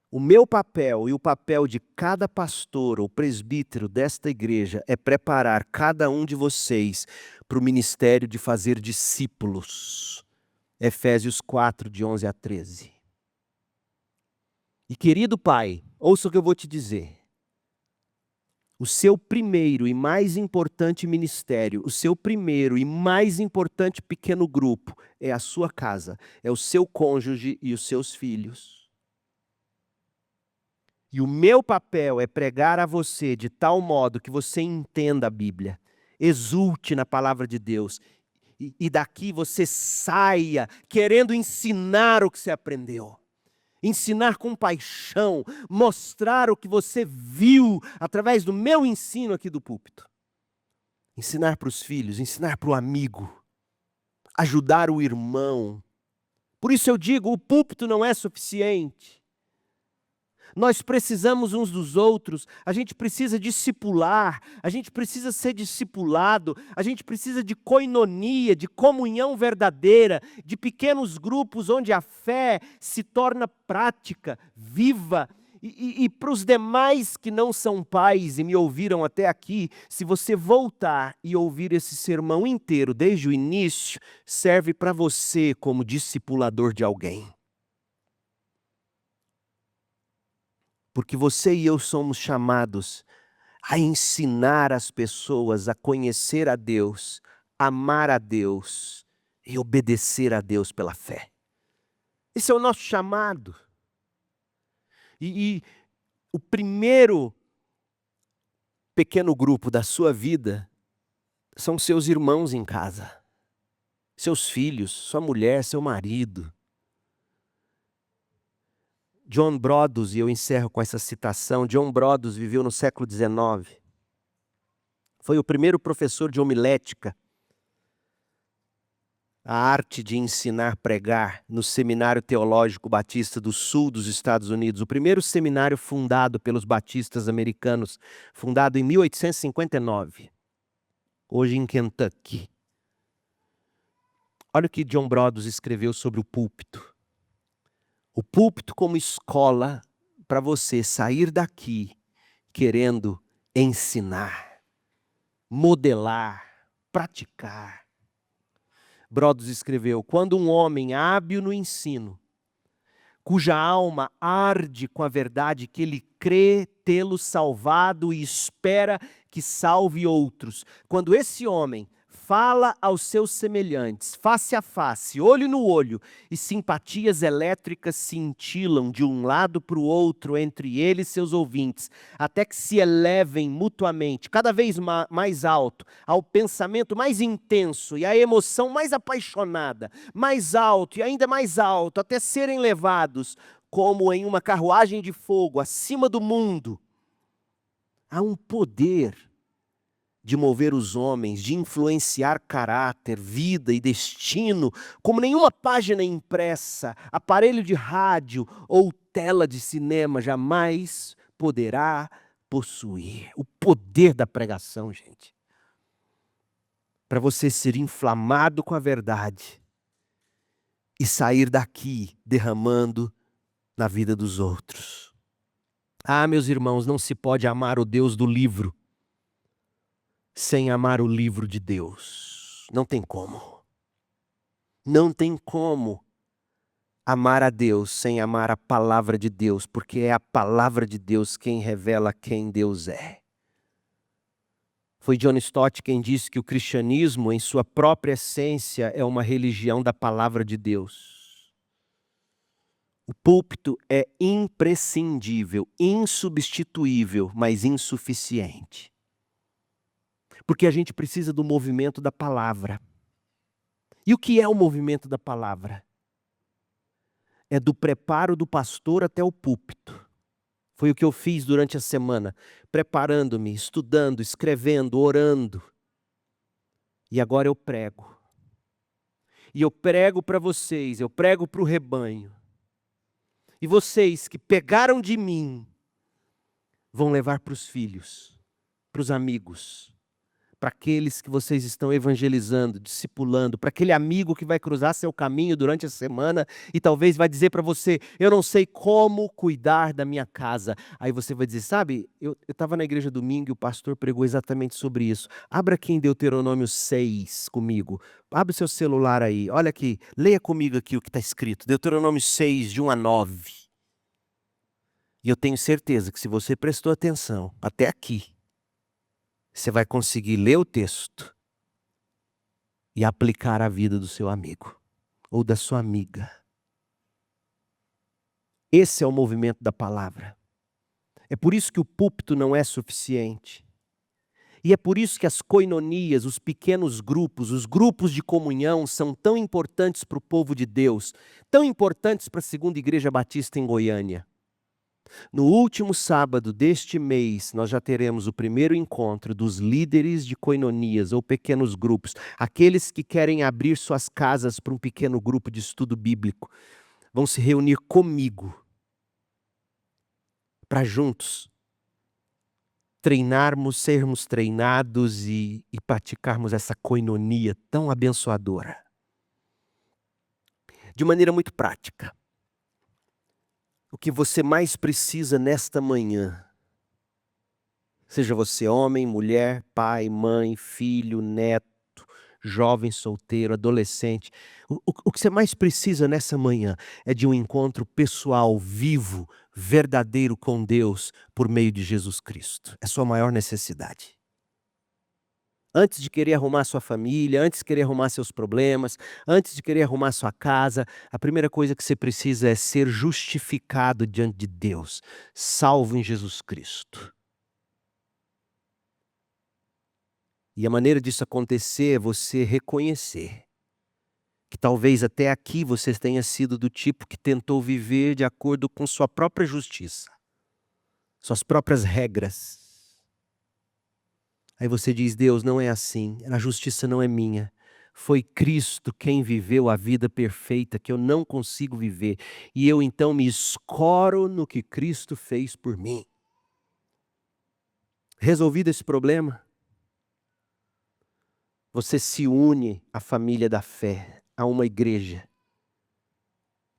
O meu papel e o papel de cada pastor ou presbítero desta igreja é preparar cada um de vocês para o ministério de fazer discípulos. Efésios 4, de 11 a 13. E querido pai, ouça o que eu vou te dizer. O seu primeiro e mais importante ministério, o seu primeiro e mais importante pequeno grupo é a sua casa, é o seu cônjuge e os seus filhos. E o meu papel é pregar a você de tal modo que você entenda a Bíblia, exulte na palavra de Deus, e daqui você saia querendo ensinar o que você aprendeu. Ensinar com paixão, mostrar o que você viu através do meu ensino aqui do púlpito. Ensinar para os filhos, ensinar para o amigo, ajudar o irmão. Por isso eu digo, o púlpito não é suficiente. Nós precisamos uns dos outros, a gente precisa discipular, a gente precisa ser discipulado, a gente precisa de coinonia, de comunhão verdadeira, de pequenos grupos onde a fé se torna prática, viva. E para os demais que não são pais e me ouviram até aqui, se você voltar e ouvir esse sermão inteiro desde o início, serve para você como discipulador de alguém. Porque você e eu somos chamados a ensinar as pessoas a conhecer a Deus, amar a Deus e obedecer a Deus pela fé. Esse é o nosso chamado. E o primeiro pequeno grupo da sua vida são seus irmãos em casa, seus filhos, sua mulher, seu marido. John Broadus, e eu encerro com essa citação, John Broadus viveu no século XIX. Foi o primeiro professor de homilética, a arte de ensinar pregar, no Seminário Teológico Batista do Sul dos Estados Unidos, o primeiro seminário fundado pelos batistas americanos, fundado em 1859, hoje em Kentucky. Olha o que John Broadus escreveu sobre o púlpito. O púlpito como escola para você sair daqui querendo ensinar, modelar, praticar. Broadus escreveu: quando um homem hábil no ensino, cuja alma arde com a verdade que ele crê tê-lo salvado e espera que salve outros, quando esse homem fala aos seus semelhantes, face a face, olho no olho, e simpatias elétricas cintilam de um lado para o outro entre ele e seus ouvintes, até que se elevem mutuamente, cada vez mais alto, ao pensamento mais intenso e à emoção mais apaixonada, mais alto e ainda mais alto, até serem levados, como em uma carruagem de fogo, acima do mundo. Há um poder de mover os homens, de influenciar caráter, vida e destino, como nenhuma página impressa, aparelho de rádio ou tela de cinema jamais poderá possuir. O poder da pregação, gente. Para você ser inflamado com a verdade e sair daqui derramando na vida dos outros. Ah, meus irmãos, não se pode amar o Deus do livro sem amar o livro de Deus. Não tem como. Não tem como amar a Deus sem amar a palavra de Deus, porque é a palavra de Deus quem revela quem Deus é. Foi John Stott quem disse que o cristianismo, em sua própria essência, é uma religião da palavra de Deus. O púlpito é imprescindível, insubstituível, mas insuficiente. Porque a gente precisa do movimento da palavra. E o que é o movimento da palavra? É do preparo do pastor até o púlpito. Foi o que eu fiz durante a semana, preparando-me, estudando, escrevendo, orando. E agora eu prego. E eu prego para vocês, eu prego para o rebanho. E vocês que pegaram de mim, vão levar para os filhos, para os amigos, para aqueles que vocês estão evangelizando, discipulando, para aquele amigo que vai cruzar seu caminho durante a semana e talvez vai dizer para você, eu não sei como cuidar da minha casa. Aí você vai dizer, sabe, eu estava na igreja domingo e o pastor pregou exatamente sobre isso. Abra aqui em Deuteronômio 6 comigo. Abre o seu celular aí, olha aqui, leia comigo aqui o que está escrito. Deuteronômio 6, de 1 a 9. E eu tenho certeza que se você prestou atenção até aqui, você vai conseguir ler o texto e aplicar à vida do seu amigo ou da sua amiga. Esse é o movimento da palavra. É por isso que o púlpito não é suficiente. E é por isso que as coinonias, os pequenos grupos, os grupos de comunhão são tão importantes para o povo de Deus, tão importantes para a Segunda Igreja Batista em Goiânia. No último sábado deste mês, nós já teremos o primeiro encontro dos líderes de coinonias ou pequenos grupos, aqueles que querem abrir suas casas para um pequeno grupo de estudo bíblico. Vão se reunir comigo para juntos treinarmos, sermos treinados e praticarmos essa coinonia tão abençoadora. De maneira muito prática. O que você mais precisa nesta manhã, seja você homem, mulher, pai, mãe, filho, neto, jovem, solteiro, adolescente, o que você mais precisa nessa manhã é de um encontro pessoal, vivo, verdadeiro com Deus por meio de Jesus Cristo. É a sua maior necessidade. Antes de querer arrumar sua família, antes de querer arrumar seus problemas, antes de querer arrumar sua casa, a primeira coisa que você precisa é ser justificado diante de Deus, salvo em Jesus Cristo. E a maneira disso acontecer é você reconhecer que talvez até aqui você tenha sido do tipo que tentou viver de acordo com sua própria justiça, suas próprias regras. Aí você diz, Deus, não é assim, a justiça não é minha. Foi Cristo quem viveu a vida perfeita que eu não consigo viver. E eu então me escoro no que Cristo fez por mim. Resolvido esse problema, você se une à família da fé, a uma igreja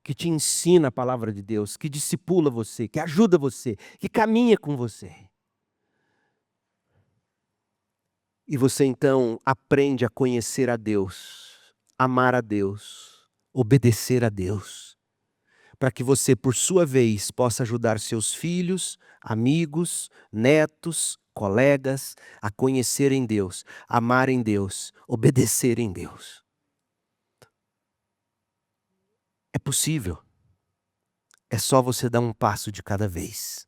que te ensina a palavra de Deus, que discipula você, que ajuda você, que caminha com você. E você então aprende a conhecer a Deus, amar a Deus, obedecer a Deus, para que você, por sua vez, possa ajudar seus filhos, amigos, netos, colegas a conhecerem Deus, amarem Deus, obedecerem Deus. É possível. É só você dar um passo de cada vez.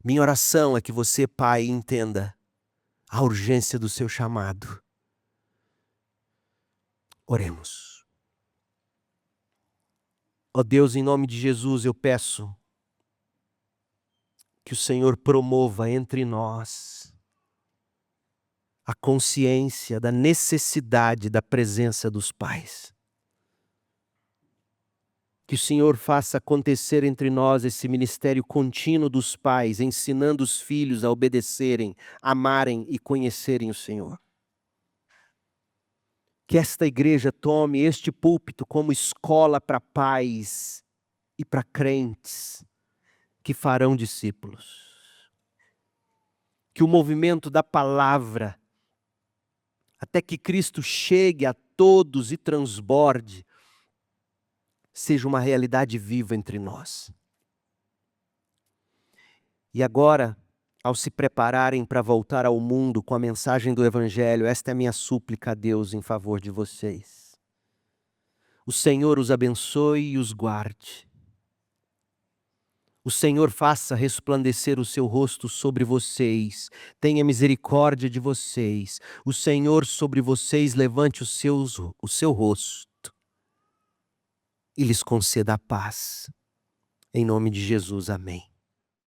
Minha oração é que você, pai, entenda a urgência do seu chamado. Oremos. Ó Deus, em nome de Jesus, eu peço que o Senhor promova entre nós a consciência da necessidade da presença dos pais. Que o Senhor faça acontecer entre nós esse ministério contínuo dos pais, ensinando os filhos a obedecerem, amarem e conhecerem o Senhor. Que esta igreja tome este púlpito como escola para pais e para crentes que farão discípulos. Que o movimento da palavra, até que Cristo chegue a todos e transborde, seja uma realidade viva entre nós. E agora, ao se prepararem para voltar ao mundo com a mensagem do Evangelho, esta é a minha súplica a Deus em favor de vocês. O Senhor os abençoe e os guarde. O Senhor faça resplandecer o seu rosto sobre vocês, tenha misericórdia de vocês. O Senhor sobre vocês levante o seu rosto e lhes conceda a paz. Em nome de Jesus, amém.